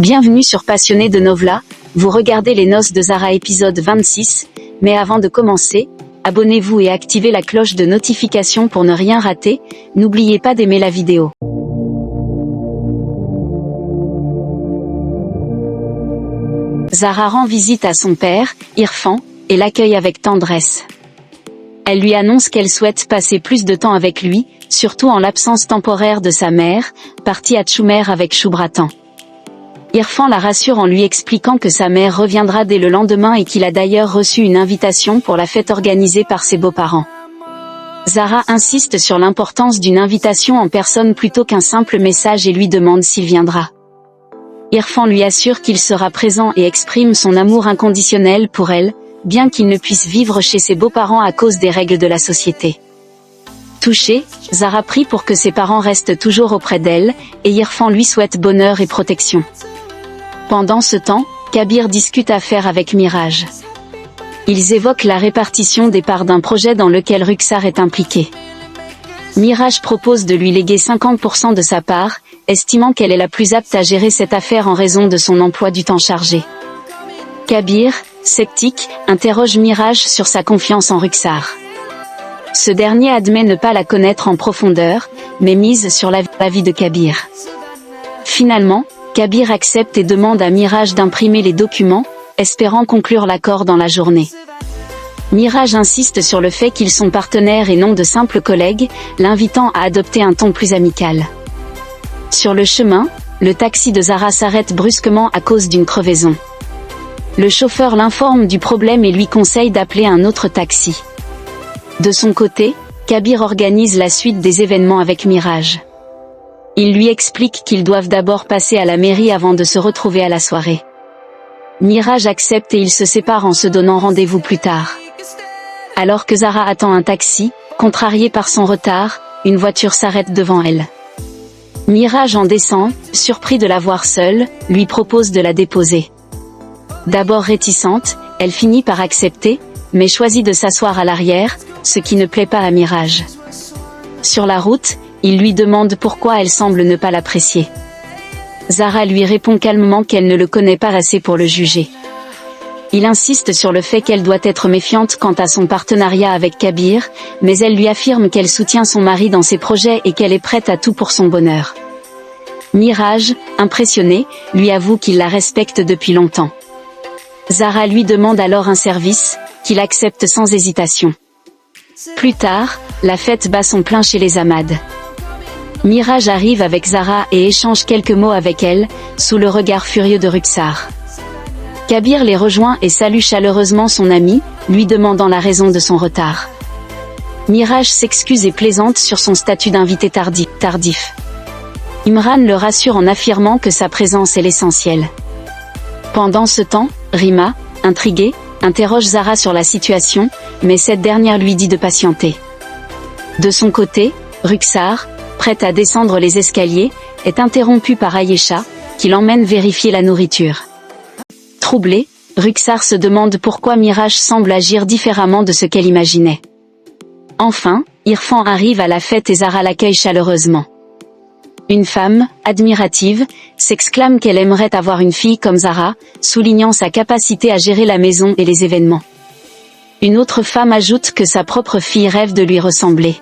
Bienvenue sur Passionné de Novella, vous regardez Les Noces de Zara épisode 26, mais avant de commencer, abonnez-vous et activez la cloche de notification pour ne rien rater, n'oubliez pas d'aimer la vidéo. Zara rend visite à son père, Irfan, et l'accueille avec tendresse. Elle lui annonce qu'elle souhaite passer plus de temps avec lui, surtout en l'absence temporaire de sa mère, partie à Tchoumer avec Choubratan. Irfan la rassure en lui expliquant que sa mère reviendra dès le lendemain et qu'il a d'ailleurs reçu une invitation pour la fête organisée par ses beaux-parents. Zara insiste sur l'importance d'une invitation en personne plutôt qu'un simple message et lui demande s'il viendra. Irfan lui assure qu'il sera présent et exprime son amour inconditionnel pour elle, bien qu'il ne puisse vivre chez ses beaux-parents à cause des règles de la société. Touchée, Zara prie pour que ses parents restent toujours auprès d'elle, et Irfan lui souhaite bonheur et protection. Pendant ce temps, Kabir discute affaires avec Miraj. Ils évoquent la répartition des parts d'un projet dans lequel Ruxar est impliqué. Miraj propose de lui léguer 50% de sa part, estimant qu'elle est la plus apte à gérer cette affaire en raison de son emploi du temps chargé. Kabir, sceptique, interroge Miraj sur sa confiance en Ruxar. Ce dernier admet ne pas la connaître en profondeur, mais mise sur l'avis de Kabir. Finalement, Kabir accepte et demande à Miraj d'imprimer les documents, espérant conclure l'accord dans la journée. Miraj insiste sur le fait qu'ils sont partenaires et non de simples collègues, l'invitant à adopter un ton plus amical. Sur le chemin, le taxi de Zara s'arrête brusquement à cause d'une crevaison. Le chauffeur l'informe du problème et lui conseille d'appeler un autre taxi. De son côté, Kabir organise la suite des événements avec Miraj. Il lui explique qu'ils doivent d'abord passer à la mairie avant de se retrouver à la soirée. Miraj accepte et ils se séparent en se donnant rendez-vous plus tard. Alors que Zara attend un taxi, contrariée par son retard, une voiture s'arrête devant elle. Miraj en descend, surpris de la voir seule, lui propose de la déposer. D'abord réticente, elle finit par accepter, mais choisit de s'asseoir à l'arrière, ce qui ne plaît pas à Miraj. Sur la route, il lui demande pourquoi elle semble ne pas l'apprécier. Zara lui répond calmement qu'elle ne le connaît pas assez pour le juger. Il insiste sur le fait qu'elle doit être méfiante quant à son partenariat avec Kabir, mais elle lui affirme qu'elle soutient son mari dans ses projets et qu'elle est prête à tout pour son bonheur. Miraj, impressionné, lui avoue qu'il la respecte depuis longtemps. Zara lui demande alors un service, qu'il accepte sans hésitation. Plus tard, la fête bat son plein chez les Ahmad. Miraj arrive avec Zara et échange quelques mots avec elle, sous le regard furieux de Ruxar. Kabir les rejoint et salue chaleureusement son ami, lui demandant la raison de son retard. Miraj s'excuse et plaisante sur son statut d'invité tardif. Imran le rassure en affirmant que sa présence est l'essentiel. Pendant ce temps, Rima, intriguée, interroge Zara sur la situation, mais cette dernière lui dit de patienter. De son côté, Ruxar, prête à descendre les escaliers, est interrompue par Ayesha, qui l'emmène vérifier la nourriture. Troublée, Ruxar se demande pourquoi Miraj semble agir différemment de ce qu'elle imaginait. Enfin, Irfan arrive à la fête et Zara l'accueille chaleureusement. Une femme, admirative, s'exclame qu'elle aimerait avoir une fille comme Zara, soulignant sa capacité à gérer la maison et les événements. Une autre femme ajoute que sa propre fille rêve de lui ressembler.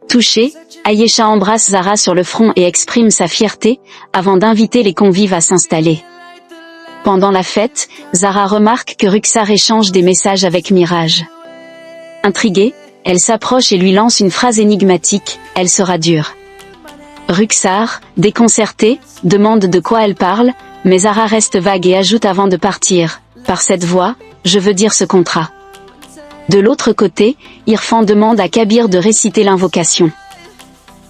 Touchée, Ayesha embrasse Zara sur le front et exprime sa fierté, avant d'inviter les convives à s'installer. Pendant la fête, Zara remarque que Ruxar échange des messages avec Miraj. Intriguée, elle s'approche et lui lance une phrase énigmatique, « Elle sera dure ». Ruxar, déconcerté, demande de quoi elle parle, mais Zara reste vague et ajoute avant de partir, « Par cette voie, je veux dire ce contrat ». De l'autre côté, Irfan demande à Kabir de réciter l'invocation.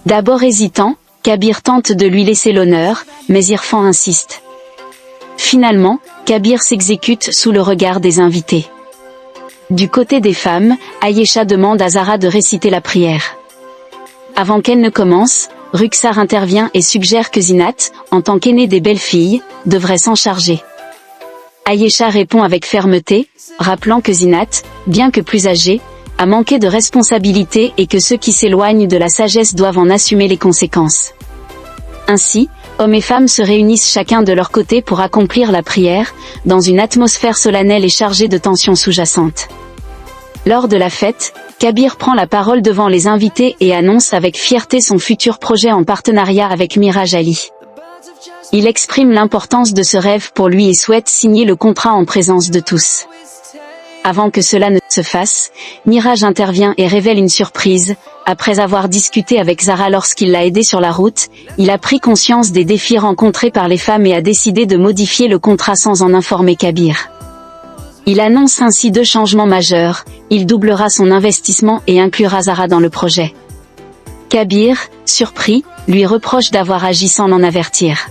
D'abord hésitant, Kabir tente de lui laisser l'honneur, mais Irfan insiste. Finalement, Kabir s'exécute sous le regard des invités. Du côté des femmes, Ayesha demande à Zara de réciter la prière. Avant qu'elle ne commence, Ruxar intervient et suggère que Zinat, en tant qu'aînée des belles filles, devrait s'en charger. Ayesha répond avec fermeté, rappelant que Zinat, bien que plus âgée, a manqué de responsabilité et que ceux qui s'éloignent de la sagesse doivent en assumer les conséquences. Ainsi, Hommes et femmes se réunissent chacun de leur côté pour accomplir la prière, dans une atmosphère solennelle et chargée de tensions sous-jacentes. Lors de la fête, Kabir prend la parole devant les invités et annonce avec fierté son futur projet en partenariat avec Miraj Ali. Il exprime l'importance de ce rêve pour lui et souhaite signer le contrat en présence de tous. Avant que cela ne se fasse, Miraj intervient et révèle une surprise. Après avoir discuté avec Zara lorsqu'il l'a aidé sur la route, il a pris conscience des défis rencontrés par les femmes et a décidé de modifier le contrat sans en informer Kabir. Il annonce ainsi 2 changements majeurs, il doublera son investissement et inclura Zara dans le projet. Kabir, surpris, lui reproche d'avoir agi sans l'en avertir.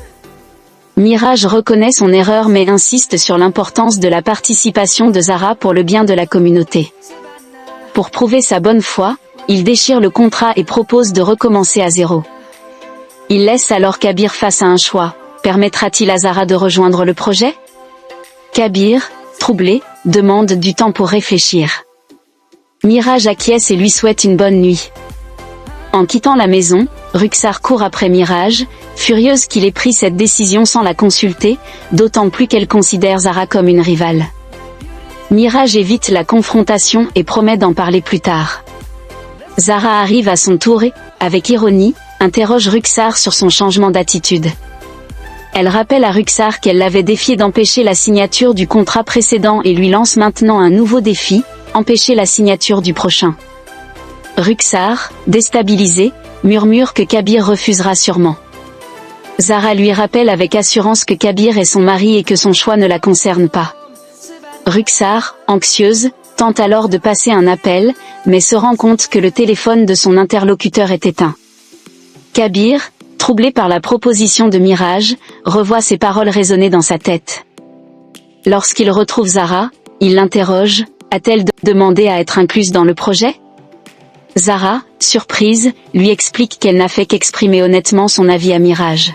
Miraj reconnaît son erreur mais insiste sur l'importance de la participation de Zara pour le bien de la communauté. Pour prouver sa bonne foi, il déchire le contrat et propose de recommencer à zéro. Il laisse alors Kabir face à un choix. Permettra-t-il à Zara de rejoindre le projet? Kabir, troublé, demande du temps pour réfléchir. Miraj acquiesce et lui souhaite une bonne nuit. En quittant la maison, Rukhsar court après Miraj, furieuse qu'il ait pris cette décision sans la consulter, d'autant plus qu'elle considère Zara comme une rivale. Miraj évite la confrontation et promet d'en parler plus tard. Zara arrive à son tour et, avec ironie, interroge Rukhsar sur son changement d'attitude. Elle rappelle à Rukhsar qu'elle l'avait défié d'empêcher la signature du contrat précédent et lui lance maintenant un nouveau défi, empêcher la signature du prochain. Rukhsar, déstabilisé, murmure que Kabir refusera sûrement. Zara lui rappelle avec assurance que Kabir est son mari et que son choix ne la concerne pas. Rukhsar, anxieuse, tente alors de passer un appel, mais se rend compte que le téléphone de son interlocuteur est éteint. Kabir, troublé par la proposition de Miraj, revoit ses paroles résonner dans sa tête. Lorsqu'il retrouve Zara, il l'interroge, a-t-elle demandé à être incluse dans le projet? Zara, surprise, lui explique qu'elle n'a fait qu'exprimer honnêtement son avis à Miraj.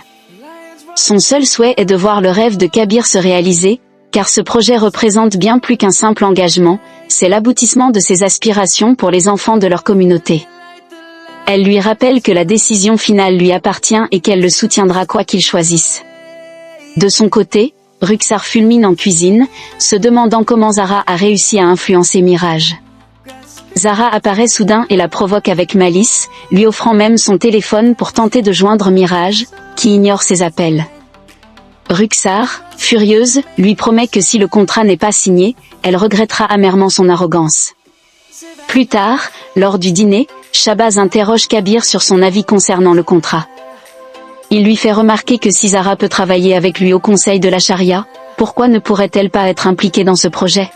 Son seul souhait est de voir le rêve de Kabir se réaliser, car ce projet représente bien plus qu'un simple engagement, c'est l'aboutissement de ses aspirations pour les enfants de leur communauté. Elle lui rappelle que la décision finale lui appartient et qu'elle le soutiendra quoi qu'il choisisse. De son côté, Rukhsar fulmine en cuisine, se demandant comment Zara a réussi à influencer Miraj. Zara apparaît soudain et la provoque avec malice, lui offrant même son téléphone pour tenter de joindre Miraj, qui ignore ses appels. Rukhsar, furieuse, lui promet que si le contrat n'est pas signé, elle regrettera amèrement son arrogance. Plus tard, lors du dîner, Shahbaz interroge Kabir sur son avis concernant le contrat. Il lui fait remarquer que si Zara peut travailler avec lui au conseil de la charia, pourquoi ne pourrait-elle pas être impliquée dans ce projet?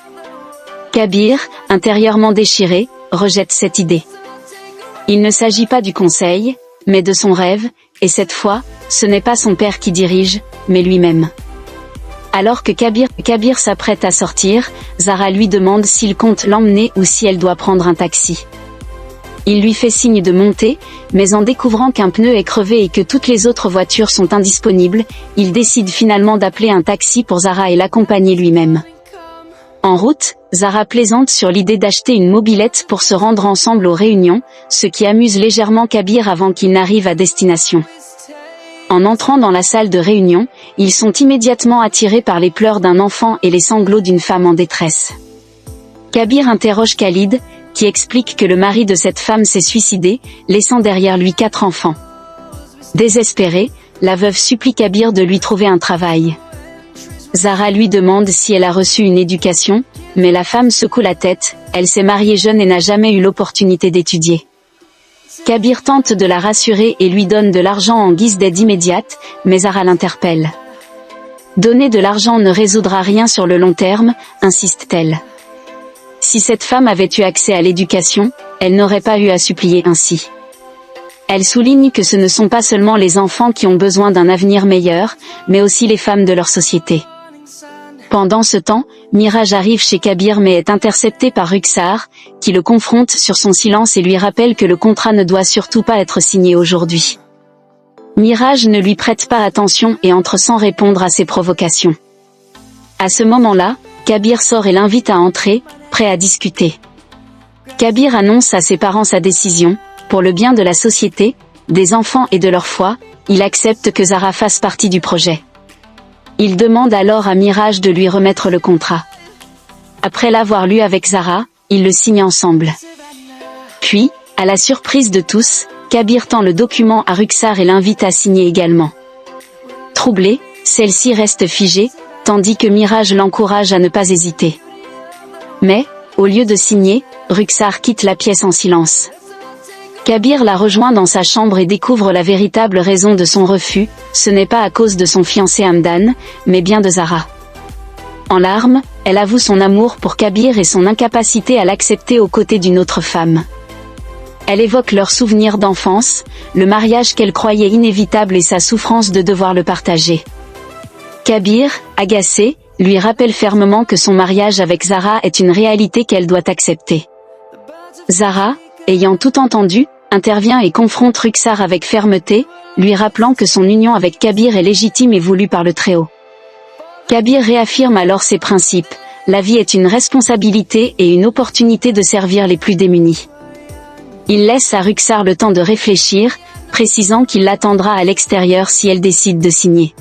Kabir, intérieurement déchiré, rejette cette idée. Il ne s'agit pas du conseil, mais de son rêve, et cette fois, ce n'est pas son père qui dirige, mais lui-même. Alors que Kabir s'apprête à sortir, Zara lui demande s'il compte l'emmener ou si elle doit prendre un taxi. Il lui fait signe de monter, mais en découvrant qu'un pneu est crevé et que toutes les autres voitures sont indisponibles, il décide finalement d'appeler un taxi pour Zara et l'accompagner lui-même. En route, Zara plaisante sur l'idée d'acheter une mobilette pour se rendre ensemble aux réunions, ce qui amuse légèrement Kabir avant qu'il n'arrive à destination. En entrant dans la salle de réunion, ils sont immédiatement attirés par les pleurs d'un enfant et les sanglots d'une femme en détresse. Kabir interroge Khalid, qui explique que le mari de cette femme s'est suicidé, laissant derrière lui 4 enfants. Désespérée, la veuve supplie Kabir de lui trouver un travail. Zara lui demande si elle a reçu une éducation, mais la femme secoue la tête, elle s'est mariée jeune et n'a jamais eu l'opportunité d'étudier. Kabir tente de la rassurer et lui donne de l'argent en guise d'aide immédiate, mais Zara l'interpelle. Donner de l'argent ne résoudra rien sur le long terme, insiste-t-elle. Si cette femme avait eu accès à l'éducation, elle n'aurait pas eu à supplier ainsi. Elle souligne que ce ne sont pas seulement les enfants qui ont besoin d'un avenir meilleur, mais aussi les femmes de leur société. Pendant ce temps, Miraj arrive chez Kabir mais est intercepté par Rukhsar, qui le confronte sur son silence et lui rappelle que le contrat ne doit surtout pas être signé aujourd'hui. Miraj ne lui prête pas attention et entre sans répondre à ses provocations. À ce moment-là, Kabir sort et l'invite à entrer, prêt à discuter. Kabir annonce à ses parents sa décision, pour le bien de la société, des enfants et de leur foi, il accepte que Zara fasse partie du projet. Il demande alors à Mirage de lui remettre le contrat. Après l'avoir lu avec Zara, ils le signent ensemble. Puis, à la surprise de tous, Kabir tend le document à Ruxar et l'invite à signer également. Troublée, celle-ci reste figée, tandis que Mirage l'encourage à ne pas hésiter. Mais, au lieu de signer, Ruxar quitte la pièce en silence. Kabir la rejoint dans sa chambre et découvre la véritable raison de son refus, ce n'est pas à cause de son fiancé Hamdan, mais bien de Zara. En larmes, elle avoue son amour pour Kabir et son incapacité à l'accepter aux côtés d'une autre femme. Elle évoque leurs souvenirs d'enfance, le mariage qu'elle croyait inévitable et sa souffrance de devoir le partager. Kabir, agacé, lui rappelle fermement que son mariage avec Zara est une réalité qu'elle doit accepter. Zara, ayant tout entendu, intervient et confronte Ruxar avec fermeté, lui rappelant que son union avec Kabir est légitime et voulue par le Très-Haut. Kabir réaffirme alors ses principes, la vie est une responsabilité et une opportunité de servir les plus démunis. Il laisse à Ruxar le temps de réfléchir, précisant qu'il l'attendra à l'extérieur si elle décide de signer.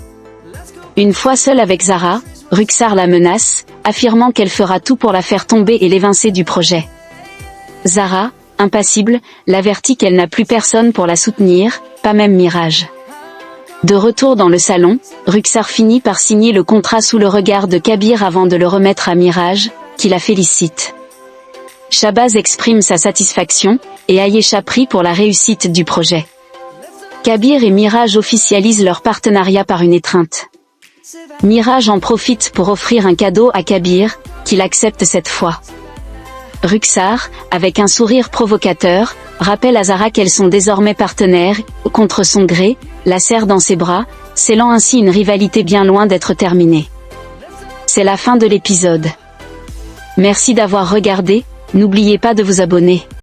Une fois seule avec Zara, Ruxar la menace, affirmant qu'elle fera tout pour la faire tomber et l'évincer du projet. Zara, impassible, l'avertit qu'elle n'a plus personne pour la soutenir, pas même Mirage. De retour dans le salon, Ruxar finit par signer le contrat sous le regard de Kabir avant de le remettre à Mirage, qui la félicite. Shahbaz exprime sa satisfaction, et Ayesha prie pour la réussite du projet. Kabir et Mirage officialisent leur partenariat par une étreinte. Mirage en profite pour offrir un cadeau à Kabir, qu'il accepte cette fois. Ruxar, avec un sourire provocateur, rappelle à Zara qu'elles sont désormais partenaires, contre son gré, la serre dans ses bras, scellant ainsi une rivalité bien loin d'être terminée. C'est la fin de l'épisode. Merci d'avoir regardé, n'oubliez pas de vous abonner.